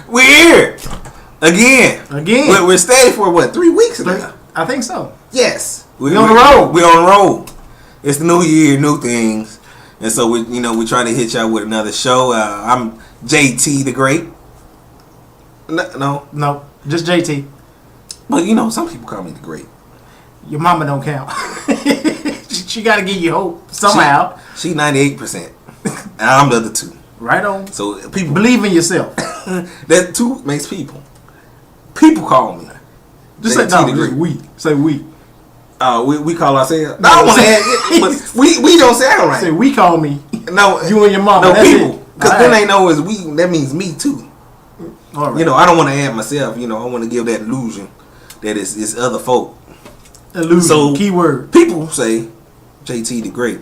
We're here again. We're staying for what, 3 weeks now? I think so. Yes, we're on the road. We're on the road. It's the new year, new things, and so we're trying to hit y'all with another show. I'm JT the Great. No, just JT. But some people call me the Great. Your mama don't count. She got to give you hope somehow. She 98%. And I'm the other 2. Right on. So people believe in yourself. That 2 makes people. People call me. Just say no. Just we. Say we. We call ourselves. No, I want to add it, but we don't sound right. Say we call me. No, you and your mama. No, that's people. Because then they know it's we. That means me too. All right. I don't want to add myself. I want to give that illusion that it's other folk. Illusion. So keyword. People say JT the Great.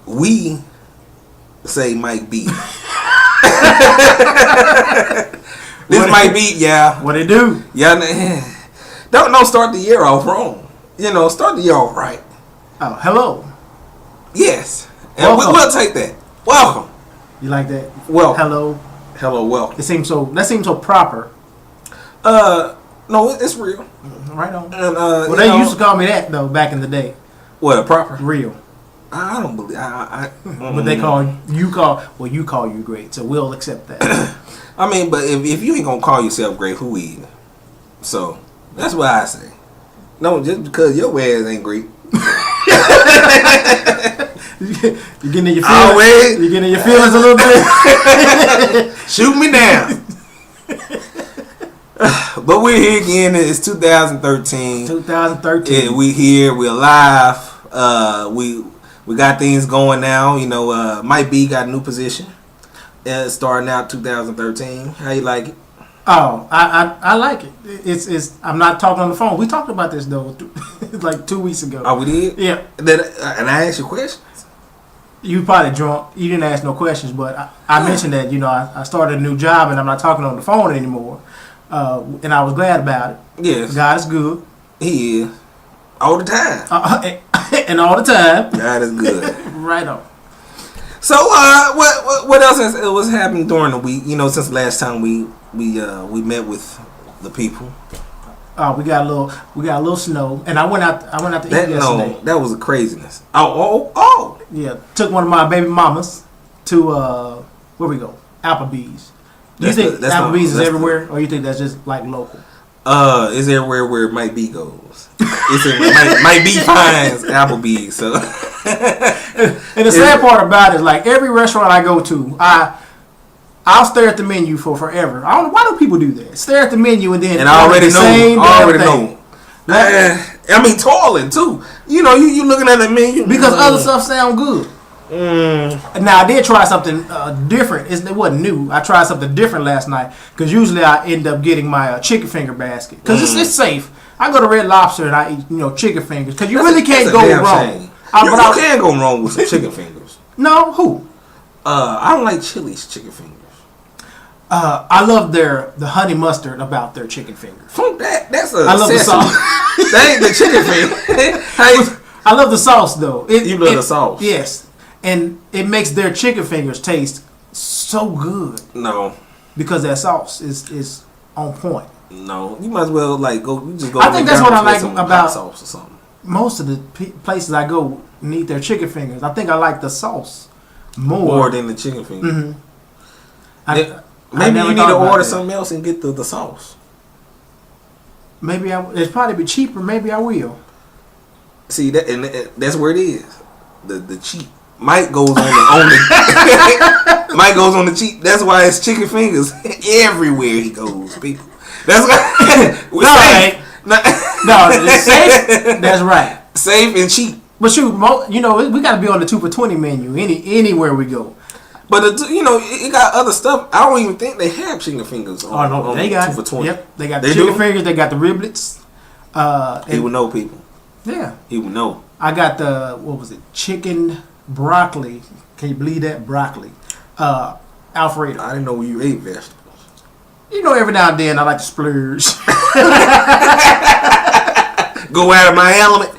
We say Mike B. This might be, yeah. What it do? Yeah, don't start the year off wrong. Start the year off right. Oh, hello. Yes, and we'll take that. Welcome. You like that? Well, hello, welcome. That seems so proper. No, it's real. Right on. And, they used to call me that though back in the day. What, proper? Real. I don't believe. But they call you call you great, so we'll accept that. I mean, but if you ain't gonna call yourself great, who is? So that's what I say. No, just because your ass ain't great. You getting in your feelings? You getting in your feelings a little bit? Shoot me down. But we're here again. It's 2013. 2013. And we here. We're live. We got things going now. Mike B got a new position. Starting out 2013. How you like it? Oh, I like it. It's. I'm not talking on the phone. We talked about this though, like 2 weeks ago. Oh, we did. Yeah. And I asked you questions. You probably drunk. You didn't ask no questions, but I mentioned that I started a new job and I'm not talking on the phone anymore, and I was glad about it. Yes. God is good. He is. All the time. And all the time. God is good. Right on. So, what else was happening during the week? Since last time we met with the people. We got a little snow, and I went out to eat yesterday. No, that was a craziness. Oh. Yeah, took one of my baby mamas to where we go? Applebee's. Do you think Applebee's is everywhere, or you think that's just like local? It's everywhere where Mike B goes. Mike B finds Applebee's. So, and the sad part about it is, like every restaurant I go to, I'll stare at the menu for forever. I don't know, why do people do that? Stare at the menu and then I already know. I mean, toiling too. You looking at the menu because other stuff sound good. Now I did try something different. It wasn't new. I tried something different last night because usually I end up getting my chicken finger basket because it's safe. I go to Red Lobster and I eat chicken fingers because you really can't go wrong. You can go wrong with some chicken fingers. No, who? I don't like Chili's chicken fingers. I love the honey mustard about their chicken fingers. That's a. I love the sauce. That ain't the chicken finger. I love the sauce though. You love the sauce. Yes. And it makes their chicken fingers taste so good. No. Because that sauce is on point. No. You might as well go. You just go. I think that's what I like about sauce or something. Most of the places I go and eat their chicken fingers. I think I like the sauce more than the chicken fingers. Mm-hmm. Maybe you need to order something else and get the sauce. Maybe it's probably be cheaper. Maybe I will. See that, and that's where it is. The cheap. Mike goes on the Mike goes on the cheap. That's why it's chicken fingers everywhere he goes. People. That's why. No, it's safe. That's right. Safe and cheap. But shoot, we got to be on the 2 for $20 menu anywhere we go. But it got other stuff. I don't even think they have chicken fingers. On they got 2 for $20. Yep, they got the chicken fingers. They got the riblets. He would know, people. Yeah, he would know. I got the chicken broccoli. Can you believe that broccoli? Alfredo. I didn't know you ate vegetables. Every now and then I like to splurge. Go out of my element.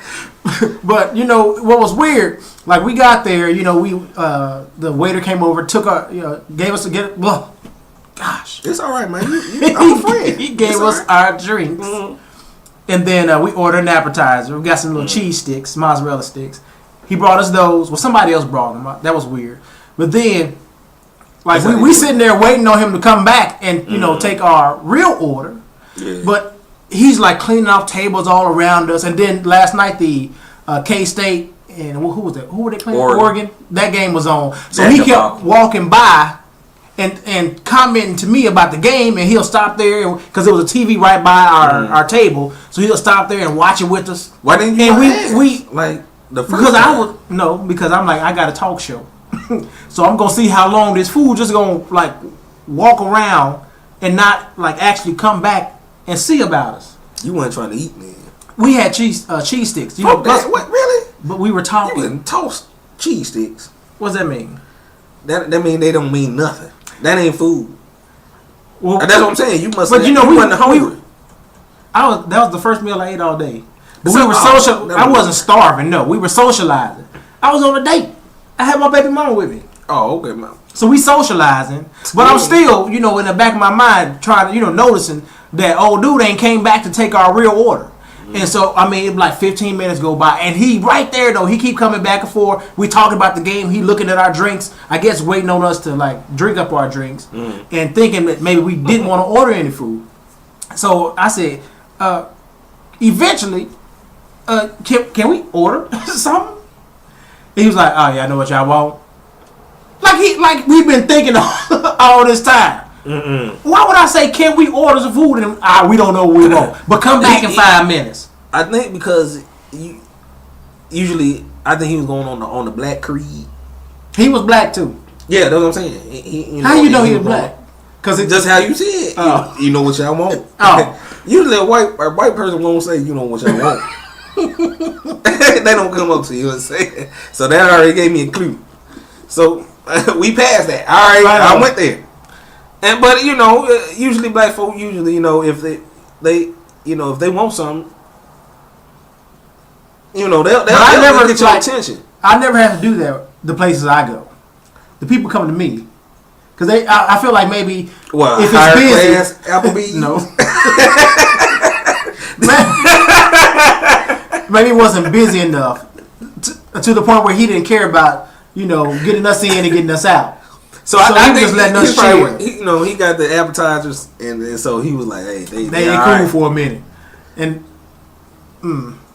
But what was weird? Like we got there, the waiter came over, took our, gave us Gosh, it's all right, man. I'm a friend. He gave us our drinks, and then we ordered an appetizer. We got some little cheese sticks, mozzarella sticks. He brought us those. Well, somebody else brought them. That was weird. But then, like we sitting there waiting on him to come back and take our real order. Yeah. But he's like cleaning off tables all around us. And then last night the K-State and who was that? Who were they playing? Oregon. That game was on. So he kept walking by and commenting to me about the game, and he'll stop there because there was a TV right by our table. So he'll stop there and watch it with us. Why didn't you? And we like the first because time? because I'm like I got a talk show, so I'm gonna see how long this fool just gonna like walk around and not like actually come back and see about us. You weren't trying to eat, man. We had cheese sticks. What really? But we were talking. You can toast cheese sticks. What does that mean? That mean they don't mean nothing. That ain't food. Well, that's what I'm saying. You must. But you wasn't hungry. That was the first meal I ate all day. But So- we were social. I wasn't starving. No, we were socializing. I was on a date. I had my baby mama with me. Oh, okay, man. So we socializing, but I'm still, in the back of my mind, trying to, noticing that old dude ain't came back to take our real order. And so, I mean, like 15 minutes go by, and he right there though. He keep coming back and forth. We talking about the game. He looking at our drinks. I guess waiting on us to like drink up our drinks, and thinking that maybe we didn't want to order any food. So I said, eventually, can we order something? He was like, oh yeah, I know what y'all want. Like we've been thinking all this time. Why would I say, can we order some food? And we don't know what we want. But come back in 5 minutes. I think because usually I think he was going on the black creed. He was black too. Yeah, that's what I'm saying. How you know he was black? Because it's just how you see it. You know what y'all want. Usually a white person won't say you know what y'all want. They don't come up to you and say it. So that already gave me a clue. So we passed that. All right, I went there. But usually black folk if they if they want something, they'll get your attention. I never have to do that. The places I go, the people come to me because I feel like maybe if it's busy, Applebee's. No. Maybe it wasn't busy enough to the point where he didn't care about getting us in and getting us out. So I think just letting us share. He got the appetizers, and so he was like, "Hey, they ain't cool for a minute." And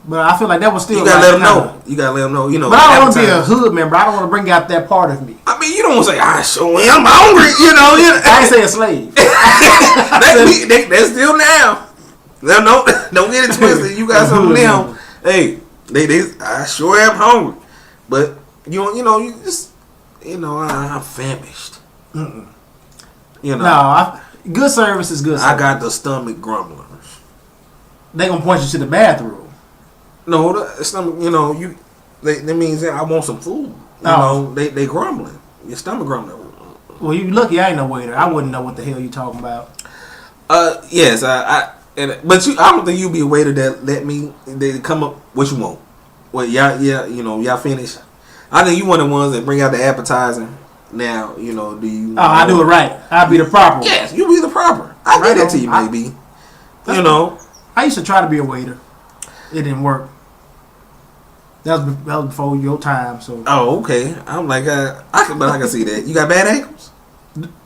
but I feel like that was still. You gotta let them know. You gotta let them know. But I don't want to be a hood member. I don't want to bring out that part of me. I mean, you don't want to say, "I sure am hungry." I ain't say a slave. That's still now. Don't get it twisted. You got something now. Hey, I sure am hungry, but you just. I'm famished. No, good service is good service. I got the stomach grumblers. They gonna point you to the bathroom. No, the stomach. That means that I want some food. They grumbling. Your stomach grumbling. Well, you lucky I ain't no waiter. I wouldn't know what the hell you talking about. Yes, I don't think you be a waiter that let me. They come up. What you want? Well, y'all finish. I think you one of the ones that bring out the appetizer. Now, do you? I do it right. I be the proper one. Yes, you be the proper. I get that to you, maybe. I used to try to be a waiter. It didn't work. That was before your time. So. Oh, okay. I'm like, I can see that. You got bad ankles?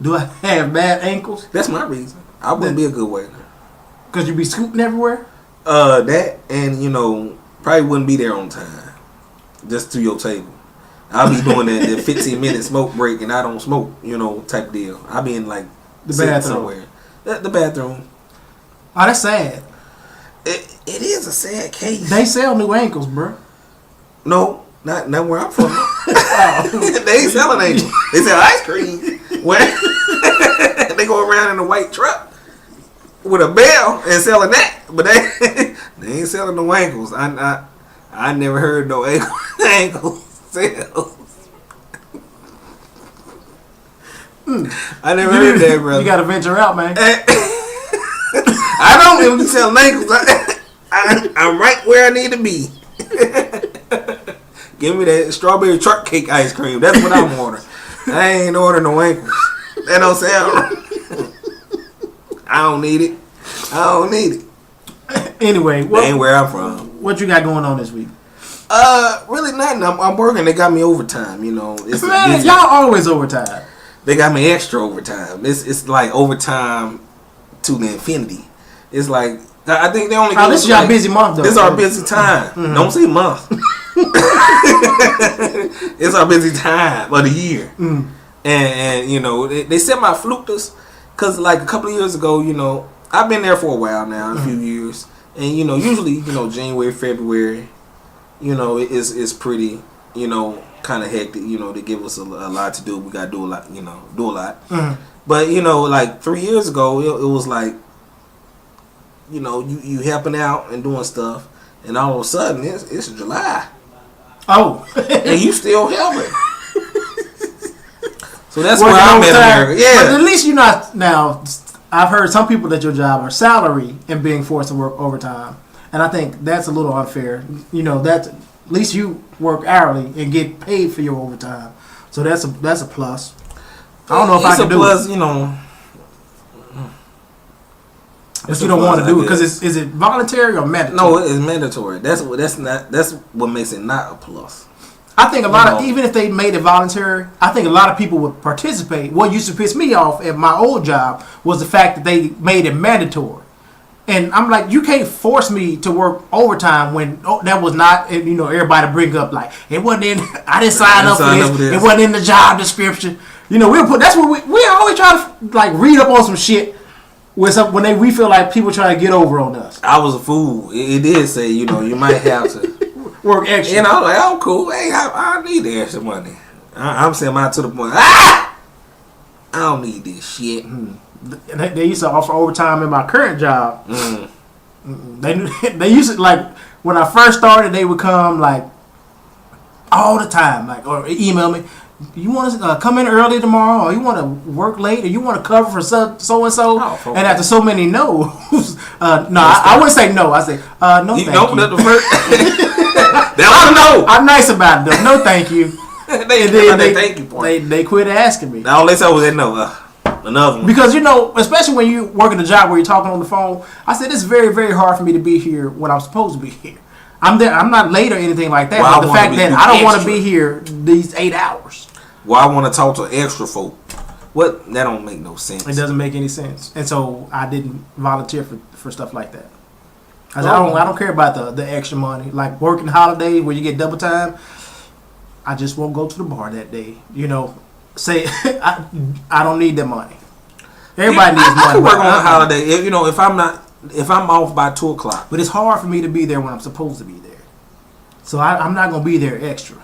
Do I have bad ankles? That's my reason. I wouldn't be a good waiter. Cause you be scooting everywhere. That and probably wouldn't be there on time. Just to your table. I'll be doing the 15-minute smoke break, and I don't smoke, type deal. I'll be in like the bathroom somewhere. The bathroom. Oh, that's sad. It is a sad case. They sell new ankles, bro. No, not where I'm from. They ain't selling ankles. They sell ice cream. Where they go around in a white truck with a bell and selling that, but they ain't selling no ankles. I never heard no ankle sales. I never heard that, brother. You gotta venture out, man. I don't even sell ankles. I'm right where I need to be. Give me that strawberry truck cake ice cream. That's what I'm ordering. I ain't ordering no ankles. That don't sound right. I don't need it. Anyway, that ain't where I'm from. What you got going on this week? Really nothing. I'm working. They got me overtime. You know, it's man, y'all always overtime. They got me extra overtime. It's like overtime to the infinity. It's like I think they only. Oh, this is y'all busy month though. This is our busy time. Mm-hmm. Don't say month. It's our busy time of the year. Mm. And you know they sent my flukers because like a couple of years ago, you know, I've been there for a while now, a few years, and you know usually you know January, February, you know it's pretty, you know, kind of hectic. You know they give us a lot to do. We gotta do a lot, you know, do a lot. Mm. But you know like 3 years ago it was like, you know you helping out and doing stuff, and all of a sudden it's July. Oh, and you still helping. So that's where I'm at, America. Yeah, but at least you're not now. I've heard some people at your job are salary and being forced to work overtime, and I think that's a little unfair. You know, that at least you work hourly and get paid for your overtime, so that's a plus. I don't know if I can do it. You know, but you don't want to do it because is it voluntary or mandatory? No, it's mandatory. That's what makes it not a plus. I think a lot of, even if they made it voluntary, I think a lot of people would participate. What used to piss me off at my old job was the fact that they made it mandatory. And I'm like, you can't force me to work overtime when that was not, you know, everybody bring up like, it wasn't in, I didn't sign up for this. It wasn't in the job description. You know, that's what we always try to like read up on some shit when we feel like people try to get over on us. I was a fool. It did say, you know, you might have to work extra. And I'm like, oh, cool. Hey, I need the extra money. I'm saying mine to the point. I don't need this shit. They used to offer overtime in my current job. They used to, like, when I first started, they would come, like, all the time, like, or email me. You want to come in early tomorrow, or you want to work late, or you want to cover for so and so? And after so many no's, I wouldn't say no. I say no, thank you. That's the first. No. I'm nice about it though. No, thank you. they thank you for they quit asking me. All they said was that no. Another one. Because you know, especially when you work in a job where you're talking on the phone, I said it's very, very hard for me to be here when I'm supposed to be here. I'm there. I'm not late or anything like that. Well, but the fact that I don't want to be here these 8 hours. Well, I want to talk to extra folk. What? That don't make no sense. It doesn't make any sense, and so I didn't volunteer for stuff like that. I don't care about the extra money. Like working holidays where you get double time, I just won't go to the bar that day. You know, say I don't need that money. Everybody needs money. I can work on a holiday. You know, if I'm off by 2:00. But it's hard for me to be there when I'm supposed to be there. So I'm not gonna be there extra.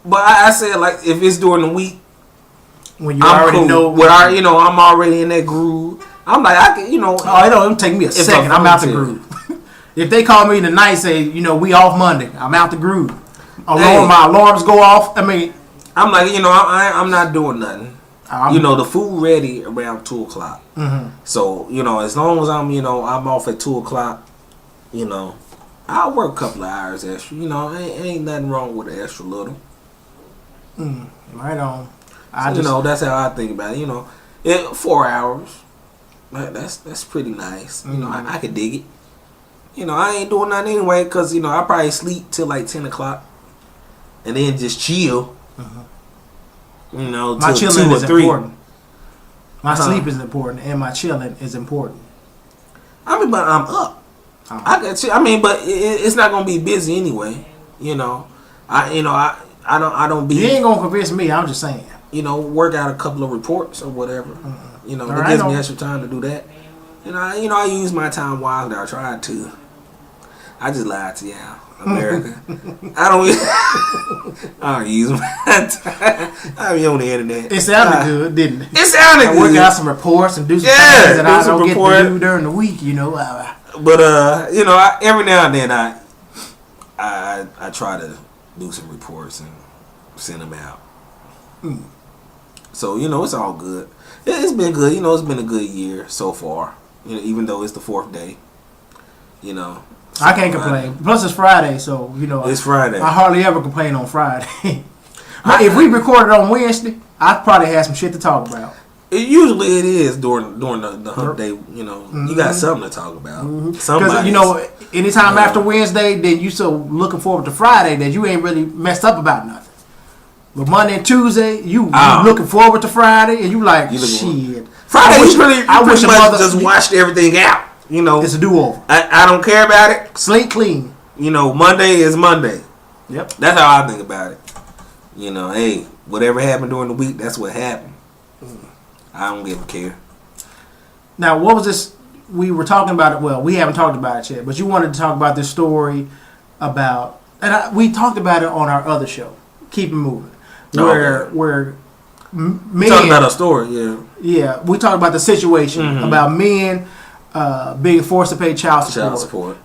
But I said like if it's during the week, when you already know, you know, I'm already in that groove. I'm like I can, you know. Oh, it don't take me a second. I'm out the groove. If they call me tonight, say, you know, we off Monday, I'm out the groove. My alarms go off. I mean, I'm like, you know, I'm not doing nothing. You know, the food ready around 2:00. Mm-hmm. So, you know, as long as I'm off at 2:00, you know, I'll work a couple of hours extra. You know, ain't nothing wrong with an extra little. Right on. You know, that's how I think about it. You know, 4 hours. That's pretty nice. You know, I could dig it. You know, I ain't doing nothing anyway because, you know, I probably sleep till like 10:00 and then just chill. You know, my till chilling 2 or is 3. important. My sleep is important and my chilling is important. I mean, but I'm up. I got you. I mean, but it's not gonna be busy anyway. You know, I don't be. You ain't gonna convince me. I'm just saying. You know, work out a couple of reports or whatever. You know, it gives me extra time to do that. You know, I use my time wisely. I try to. I just lied to y'all, America. I don't use my time. I be on the internet. It sounded good, didn't it? It sounded good. I work out some reports and do some things that I don't get to do during the week. You know. But you know, every now and then I try to do some reports and send them out. So you know, it's all good. It's been good. You know, it's been a good year so far. You know, even though it's the 4th day. You know, I can't complain. Plus, it's Friday, so you know. It's Friday. I hardly ever complain on Friday. But if we recorded on Wednesday, I'd probably have some shit to talk about. Usually it is during the hump day. You know, you got something to talk about. Because you know, anytime after Wednesday, then you so looking forward to Friday that you ain't really messed up about nothing. But Monday and Tuesday, you looking forward to Friday, and you like shit. Friday, I wish mother just watched everything out. You know, it's a do over. I don't care about it. Slate clean. You know, Monday is Monday. Yep. That's how I think about it. You know, hey, whatever happened during the week, that's what happened. I don't give a care. Now, what was this? We were talking about it. Well, we haven't talked about it yet, but you wanted to talk about this story about, and we talked about it on our other show, Keep It Moving, where men talking about a story, yeah. Yeah, we talked about the situation about men being forced to pay child support.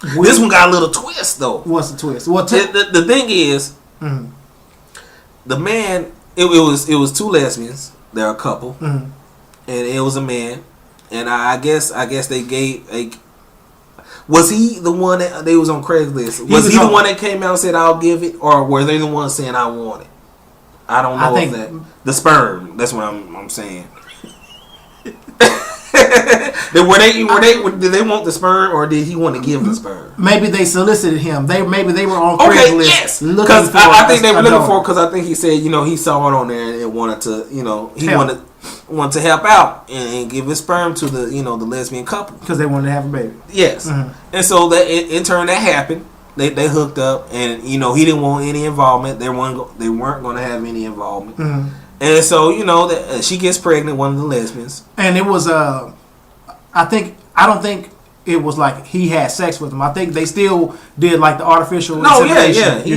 This one got a little twist, though. What's the twist? Well, the thing is, the man. It was two lesbians. They're a couple, and it was a man. And I guess they gave a. Was he the one that they was on Craigslist? Was he the one that came out and said I'll give it, or were they the ones saying I want it? I don't know if that the sperm. That's what I'm saying. Did they want the sperm, or did he want to give the sperm? Maybe they solicited him. Maybe they were on Craigslist. Yes, because I think they were looking for. Because I think he said, he saw it on there and wanted to, he wanted to help out and give his sperm to the the lesbian couple because they wanted to have a baby. Yes, and so that in turn that happened. They hooked up, and he didn't want any involvement. They weren't going to have any involvement. And so that she gets pregnant, one of the lesbians, and it was I don't think it was like he had sex with him. I think they still did like the artificial insemination. He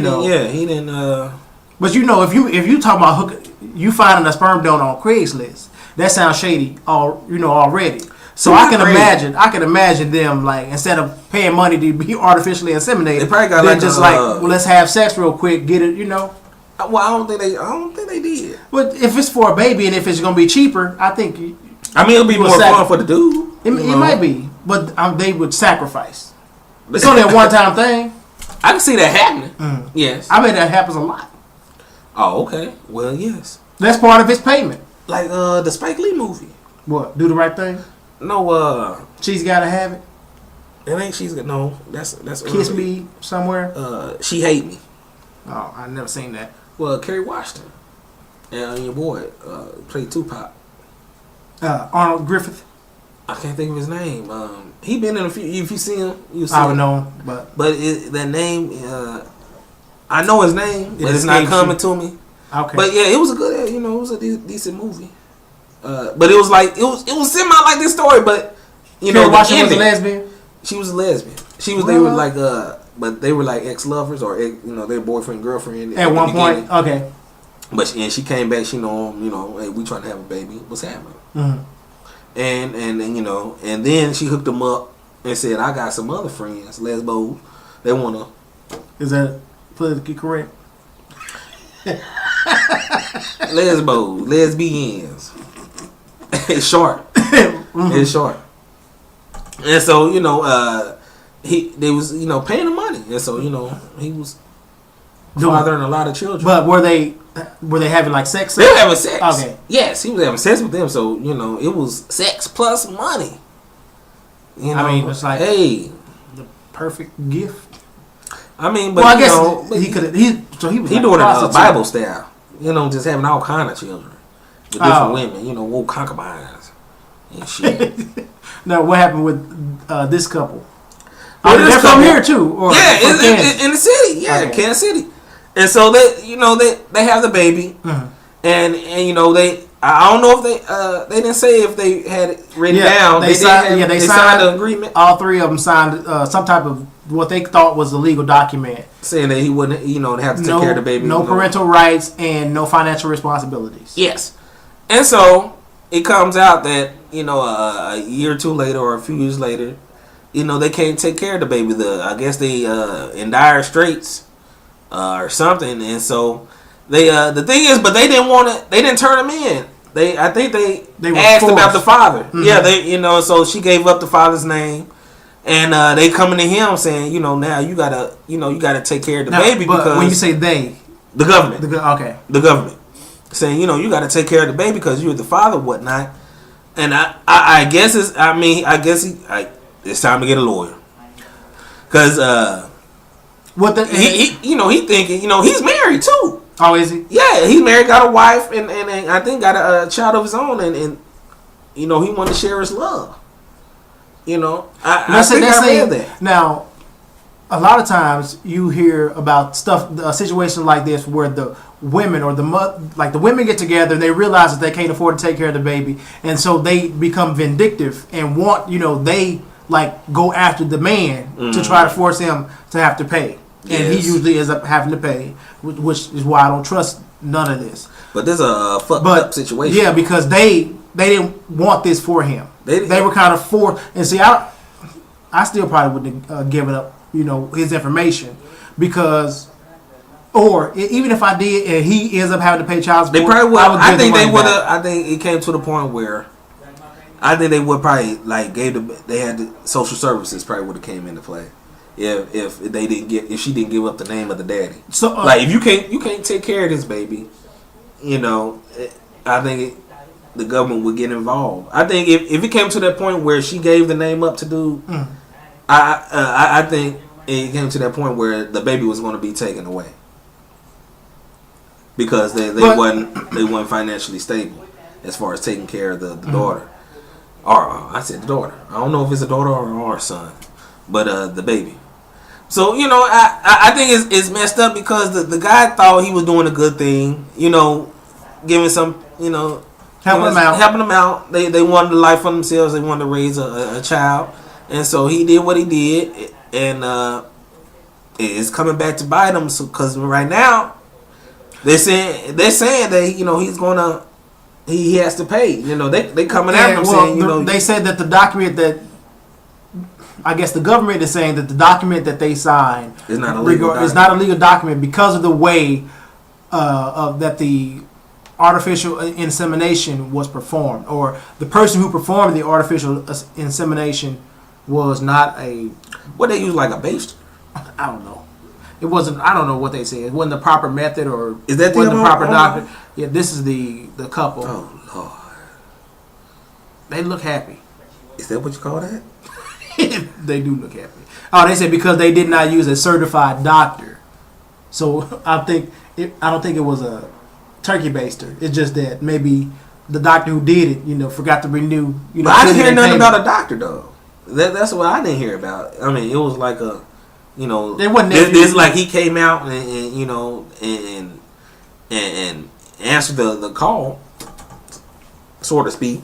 didn't. But if you talk about you finding a sperm donor on Craigslist, that sounds shady. Already. So I can imagine them like instead of paying money to be artificially inseminated, they probably got let's have sex real quick, get it. Well, I don't think they did. But if it's for a baby and if it's gonna be cheaper, I think. It'll be more fun for the dude. It might be, but they would sacrifice. It's only a one-time thing. I can see that happening. Yes, I bet that happens a lot. Oh, okay. Well, yes. That's part of his payment. Like the Spike Lee movie. What? Do the Right Thing? No. She's Gotta Have It. It ain't She's Got no. That's Kiss Me Somewhere. She Hate Me. Oh, I never seen that. Well, Kerry Washington and your boy played Tupac. Arnold Griffith. I can't think of his name. He been in a few. If you see him, you see. I would know him, but that name. I know his name, but it's not coming to me. Okay. But yeah, it was a good. It was a decent movie. But it was like it was semi like this story, but Kerry Washington was a lesbian. She was a lesbian. She was. They were like but they were like ex-lovers or their boyfriend girlfriend at one point. Okay. But she came back. She know him. Hey, we trying to have a baby. What's happening? And and then she hooked him up and said, I got some other friends, lesbos. They wanna. Is that politically correct? Lesbians. It's short. It's short. And so they was paying the money, and so he was fathering a lot of children. But were they having like sex? They were having sex. Okay. Yes, he was having sex with them. So it was sex plus money. It's like the perfect gift. But I guess he could. He was doing a Bible style. Just having all kind of children with different women. Old concubines and shit. Now, what happened with this couple? They're from here too, or in the city. Yeah, okay. Kansas City. And so they have the baby, and I don't know if they didn't say if they had it written down. They signed the agreement. All three of them signed some type of what they thought was a legal document saying that he wouldn't have to take care of the baby. No parental rights and no financial responsibilities. Yes, and so it comes out that a year or two later or a few years later, they can't take care of the baby. I guess they in dire straits or something, and so they the thing is, but they didn't want to. They didn't turn him in. I think they asked forced about the father. Mm-hmm. Yeah, so she gave up the father's name, and they coming to him saying, now you gotta take care of the baby. But because when you say they, the government, okay, the government. saying, you got to take care of the baby because you're the father, whatnot. And I guess it's time to get a lawyer because he thinking he's married too. Oh, is he? Yeah, he's married, got a wife, and I think got a child of his own, and he wanted to share his love. I think I read that. Now, a lot of times you hear about a situation like this where the women or the women get together and they realize that they can't afford to take care of the baby, and so they become vindictive and want they go after the man to try to force him to have to pay, and he usually ends up having to pay, which is why I don't trust none of this. But there's a fucked up situation. Yeah, because they didn't want this for him. They were kind of forced, and see, I still probably wouldn't have given up his information because. Or even if I did, and he ends up having to pay child support, they probably would. I think they would have. I think it came to the point where I think they would probably they had the social services probably would have came into play if she didn't give up the name of the daddy. So if you can't take care of this baby, I think the government would get involved. I think if it came to that point where she gave the name up to dude, I think it came to that point where the baby was going to be taken away. Because they weren't financially stable as far as taking care of the daughter, or I said the daughter. I don't know if it's a daughter or a son, but the baby. So I think it's messed up because the guy thought he was doing a good thing, giving some helping them out. They wanted a life for themselves. They wanted to raise a child, and so he did what he did, and it's coming back to bite him. So because right now. They're saying that he's gonna he has to pay. They coming at him saying they said that the document that I guess the government is saying that the document that they signed is not a legal document because of the way that the artificial insemination was performed, or the person who performed the artificial insemination was not a what they use like a baster. I don't know. It wasn't. I don't know what they said. It wasn't the proper method, or is that wasn't the proper doctor? Yeah, this is the couple. Oh Lord, they look happy. Is that what you call that? They do look happy. Oh, they said because they did not use a certified doctor. So I don't think it was a turkey baster. It's just that maybe the doctor who did it, forgot to renew. But I didn't hear nothing about a doctor though. That's what I didn't hear about. I mean, it was like a. It's like he came out and answered the call, so to speak,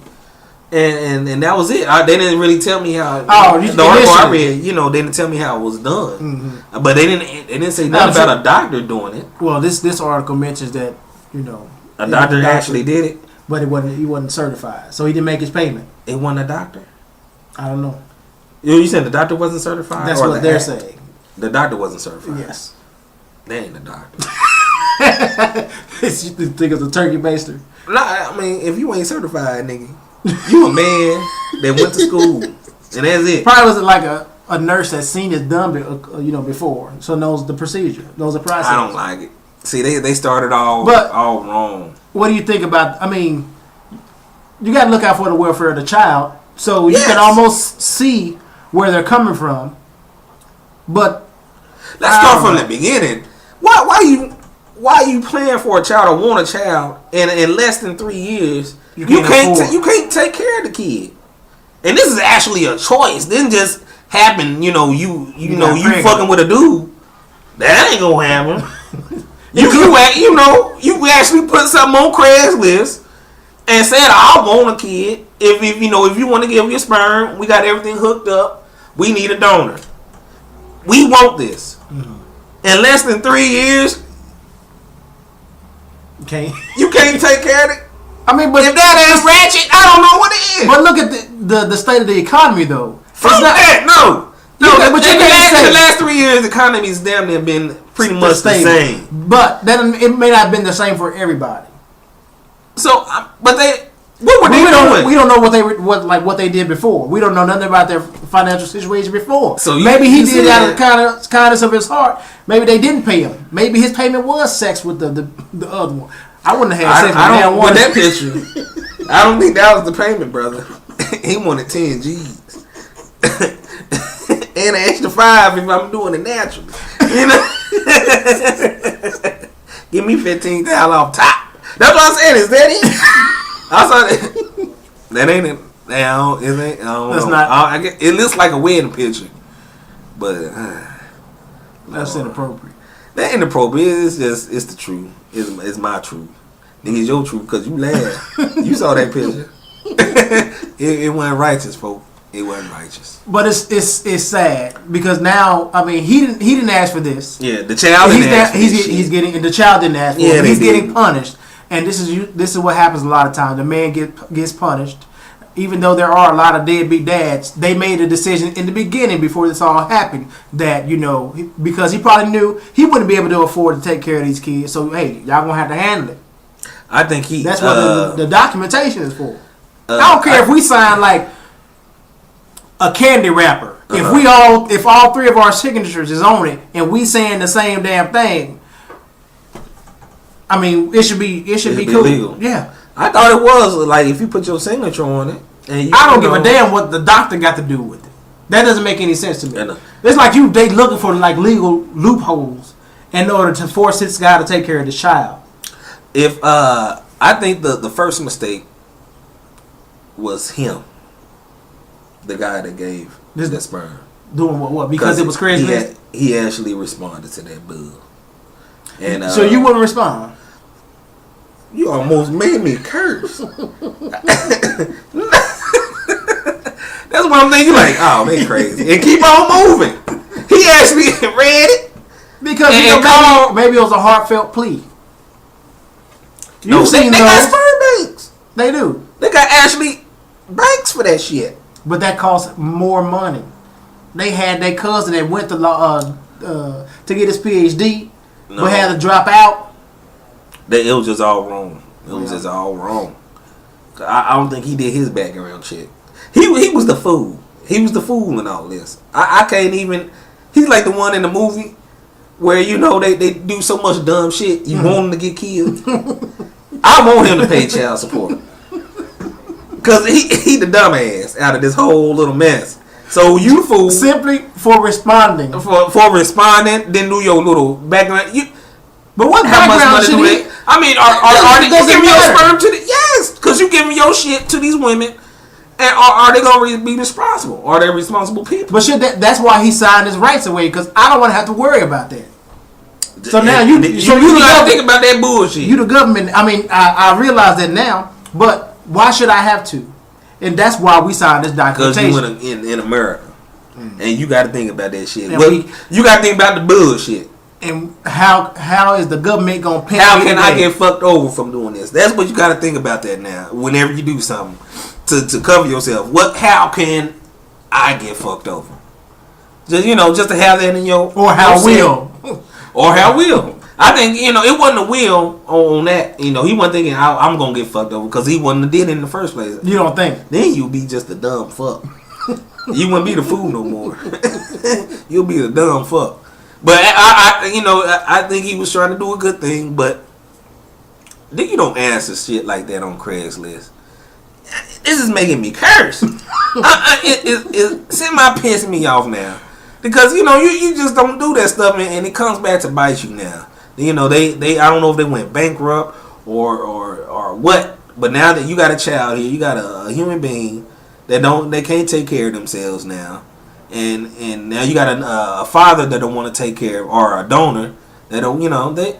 and that was it. They didn't really tell me how. The article I read, they didn't tell me how it was done, but they didn't say nothing about a doctor doing it. Well, this article mentions that a doctor actually did it, but he wasn't certified, so he didn't make his payment. It wasn't a doctor. I don't know. You said the doctor wasn't certified. That's what they're saying. The doctor wasn't certified. Yes. They ain't a doctor. You think it's a turkey baster? Nah, I mean, if you ain't certified, nigga, you a man that went to school, and that's it. Probably was like a nurse that's seen it done, before, so knows the procedure, knows the process. I don't like it. See, they started all wrong. What do you think about? I mean, you got to look out for the welfare of the child, so you can almost see where they're coming from. But let's start from the beginning. Why you planning for a child or want a child, and in less than 3 years you can't take care of the kid? And this is actually a choice. Didn't just happen. You fucking with a dude. That ain't gonna happen. you actually put something on Craigslist and said I want a kid. If you want to give your sperm, we got everything hooked up. We need a donor. We want this. In less than 3 years, you can't take care of it. I mean, but if that ain't ratchet, I don't know what it is. But look at the state of the economy, though. Fuck that, no. But in the last 3 years, the economy's damn near been pretty much the same. But then it may not have been the same for everybody. So, but what were they doing? We don't know what they did before. We don't know nothing about their financial situation before. So maybe he did it out of kindness of his heart. Maybe they didn't pay him. Maybe his payment was sex with the other one. I wouldn't have had sex with I don't one. With that picture. I don't think that was the payment, brother. He wanted 10 G's. And an extra 5 if I'm doing it naturally. You know? Give me 15,000 off top. That's what I'm saying. Is that it? I saw that. That ain't it. Now, it ain't. I don't That's know. not. It looks like a wedding picture. But That's inappropriate. that inappropriate. It's the truth. It's my truth. Nigga, it's your truth because you laughed. You saw that picture. It wasn't righteous, folks. It wasn't righteous. But it's sad because now, I mean, he didn't ask for this. Yeah, the child didn't ask for this shit. He's getting, and the child didn't ask for it. He's getting punished, and this is what happens a lot of times. The man gets punished, even though there are a lot of deadbeat dads. They made a decision in the beginning before this all happened that because he probably knew he wouldn't be able to afford to take care of these kids. So hey, y'all gonna have to handle it. I think that's what the documentation is for. I don't care if we sign like a candy wrapper. If all three of our signatures is on it and we saying the same damn thing, I mean, it should be cool. Legal. Yeah. I thought it was like if you put your signature on it. And I don't give a damn what the doctor got to do with it. That doesn't make any sense to me. It's like they looking for like legal loopholes in order to force this guy to take care of the child. If I think the first mistake was him. The guy that gave the sperm. Doing what? Because it was crazy. He actually responded to that bill. And so you wouldn't respond? You almost made me curse. That's what I'm thinking. Like, oh, they crazy. And keep on moving. He actually read it. Because maybe it was a heartfelt plea. They got sperm banks. They do. They got Ashley Banks for that shit. But that costs more money. They had their cousin that went to get his PhD, but had to drop out. It was just all wrong. It was just all wrong. I don't think he did his background check. He was the fool. He was the fool in all this. I can't even. He's like the one in the movie where they do so much dumb shit. You want him to get killed. I want him to pay child support. Because he the dumbass out of this whole little mess. So you fool. Simply for responding. For responding, then do your little background. But what background should he? I mean, are they giving your sperm to the... Yes, because you giving your shit to these women. And are they going to be responsible? Are they responsible people? But that's why he signed his rights away, because I don't want to have to worry about that. So now you got to think about that bullshit. You the government. I mean, I realize that now, but why should I have to? And that's why we signed this documentation. Because you in America. And you got to think about that shit. You got to think about the bullshit. And how is the government going to pay? How can I get fucked over from doing this? That's what you got to think about that now. Whenever you do something to cover yourself, how can I get fucked over? Just to have that in your or how will. I think it wasn't a will on that. He wasn't thinking I'm gonna get fucked over because he wouldn't did it in the first place. You don't think? Then you'll be just a dumb fuck. You wouldn't be the fool no more. You'll be the dumb fuck. But I think he was trying to do a good thing. But then you don't answer shit like that on Craigslist. This is making me curse. It semi pissing me off now because you just don't do that stuff and it comes back to bite you now. They I don't know if they went bankrupt or what, but now that you got a child here, you got a human being they can't take care of themselves now, and now you got a father that don't want to take care of, or a donor that don't they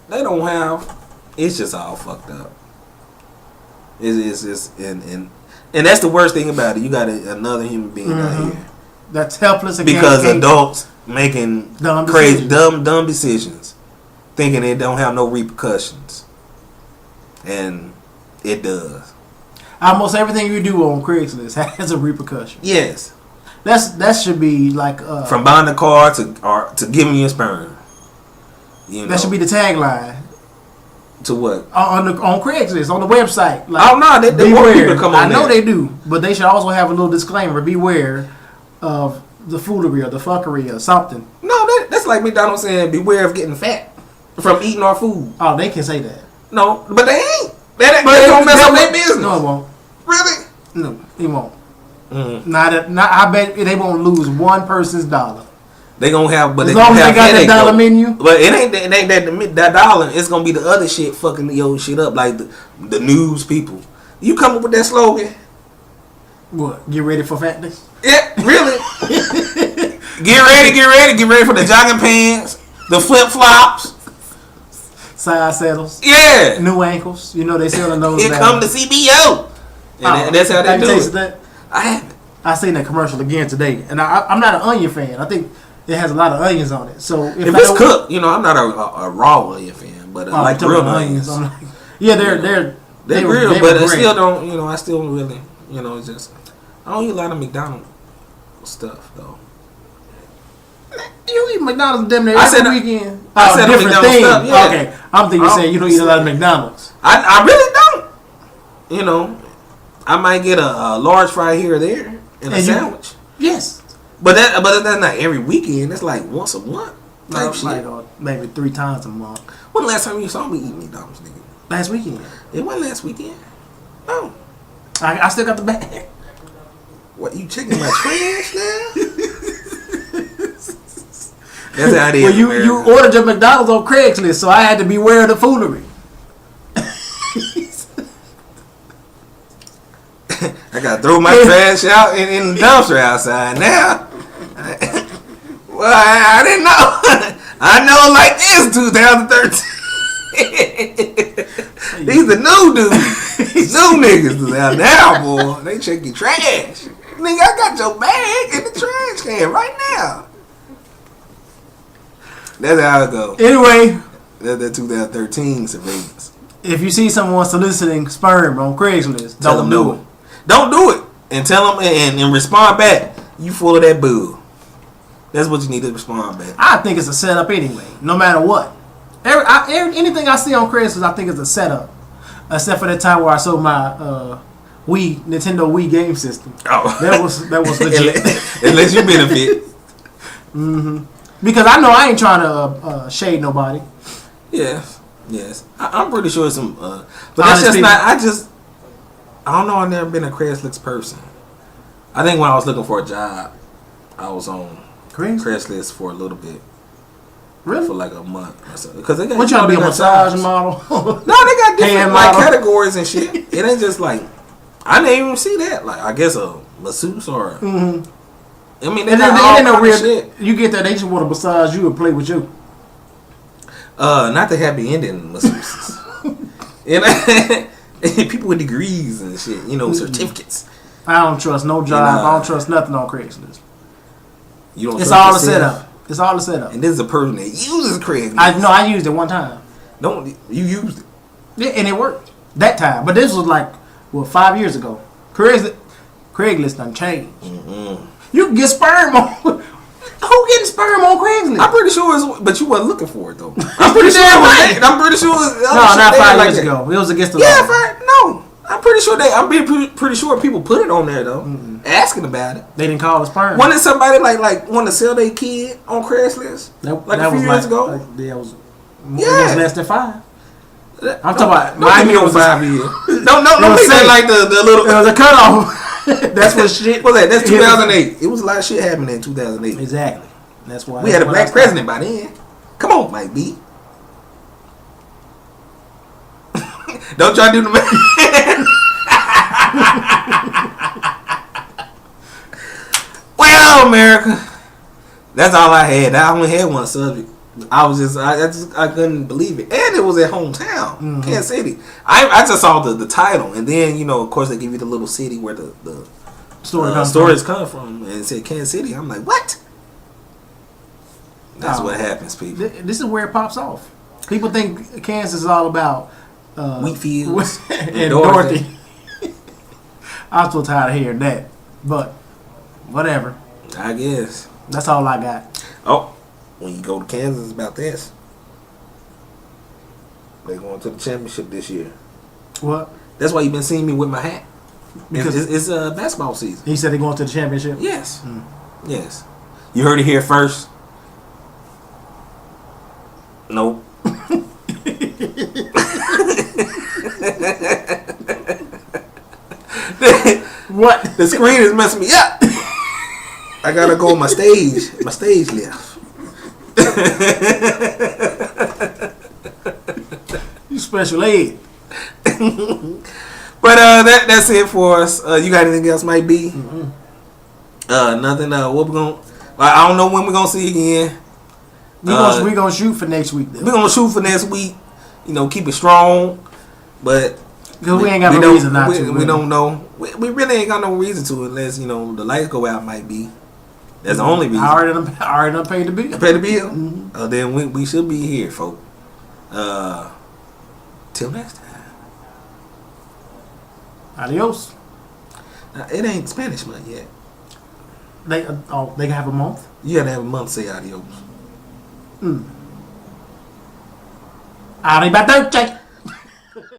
don't have. It's just all fucked up. It's just and that's the worst thing about it. You got another human being out here that's helpless because adults making crazy dumb decisions. Thinking it don't have no repercussions, and it does. Almost everything you do on Craigslist has a repercussion. Yes, that should be like from buying a car to giving you a sperm. That should be the tagline. To what? On Craigslist, on the website. Like, oh no, they want people to come on. I know they do, but they should also have a little disclaimer: beware of the foolery or the fuckery or something. No, that's like McDonald's saying, beware of getting fat from eating our food. Oh, they can say that. No, but they ain't. That don't mess up their business. No, it won't. Really? No, it won't. I bet they won't lose one person's dollar. They gonna have, but as long as they got that dollar menu. But it ain't that dollar. It's gonna be the other shit fucking your shit up, like the news people. You come up with that slogan. What? Get ready for fatness? Yeah, really. get ready for the jogging pants, the flip flops, side saddles. Yeah, new ankles. You know they selling those. Here come the CBO, and that's how they do it. That? I haven't. I seen that commercial again today, and I'm not an onion fan. I think it has a lot of onions on it. So if it's cooked, I'm not a raw onion fan, but I like grilled onions. Yeah, they're grilled, but I still don't. I still really, it's just I don't eat a lot of McDonald's stuff though. You eat McDonald's damn near every weekend. I said different things. Yeah. Okay, I'm thinking you're saying you don't eat a lot of McDonald's. I really don't. I might get a large fry here or there and a sandwich. Yes, but that's not every weekend. It's like once a month. Maybe 3 times a month. When the last time you saw me eat McDonald's, nigga? Last weekend. It wasn't last weekend. No. I still got the bag. What, you checking my trash now? That's how it is. Well, you ordered your McDonald's on Craigslist, so I had to beware of the foolery. I gotta throw my trash out in the dumpster outside now. Well, I didn't know. I know like this 2013. These are new dudes. New niggas out now, boy. They check your trash. Nigga, I got your bag in the trash can right now. That's how it goes. Anyway. That's that 2013 surveillance. If you see someone soliciting sperm on Craigslist, don't do it. Don't do it. And tell them and respond back. You full of that boo. That's what you need to respond back. I think it's a setup anyway, no matter what. Anything I see on Craigslist, I think it's a setup. Except for that time where I sold my Nintendo Wii game system. Oh. That was legit. Unless you benefit. Mm-hmm. Because I know I ain't trying to shade nobody. Yes. I'm pretty sure some. But that's just people. I don't know. I've never been a Craigslist person. I think when I was looking for a job, I was on Craigslist for a little bit. Really? For like a month or so. Because they got. What, y'all be a massage model? No, they got different like categories and shit. It ain't just like I didn't even see that. Like I guess a masseuse or. Mm-hmm. I mean, they got all weird shit. You get that they just want to massage you and play with you. Not the happy ending masseuses. People with degrees and shit, certificates. I don't trust no job. I don't trust nothing on Craigslist. You don't. It's all a setup. It's all a setup. And this is a person that uses Craigslist. I used it one time. You used it? Yeah, and it worked that time. But this was like 5 years ago. Craigslist done changed. Mm-hmm. You can get sperm on. Who getting sperm on Craigslist? I'm pretty sure but you wasn't looking for it though. I'm pretty sure. I'm pretty sure. No, not 5 years ago. It was against the law. Yeah, no. I'm pretty sure I'm pretty sure people put it on there though, asking about it. They didn't call it sperm. Wasn't it somebody like want to sell their kid on Craigslist? That a few years ago. It was less than 5. I'm talking about mine was 5 years. No, make that like the little. It was a cutoff. That's what shit. What's that? That's 2008. It was a lot of shit happening in 2008. Exactly. That's why we had a black president by then. Come on, Mike B. Don't try to do the math. Well, America. That's all I had. I only had one subject. I couldn't believe it, and it was at hometown, Kansas City. I just saw the title, and then of course they give you the little city where the stories come from, and it said Kansas City. I'm like, what? That's what happens, people. This is where it pops off. People think Kansas is all about wheat fields and Dorothy. I'm so tired of hearing that, but whatever. I guess that's all I got. Oh. When you go to Kansas, it's about this. They're going to the championship this year. What? That's why you've been seeing me with my hat. Because it's basketball season. He said they're going to the championship? Yes. Yes. You heard it here first? Nope. What? The screen is messing me up. I gotta go on my stage. My stage left. You special ed. But that's it for us. You got anything else, might be? Nothing. What we gonna? I don't know when we're gonna see again. We gonna shoot for next week. Though. We're gonna shoot for next week. You know, keep it strong. But because we ain't got no reason not to. We don't know. We really ain't got no reason to unless the lights go out. Might be. That's the only reason. I already done paid the bill. Pay the bill. Then we should be here, folks. Till next time. Adios. Now, it ain't Spanish month yet. They can have a month. You gotta have a month to say adios. Arrivederci.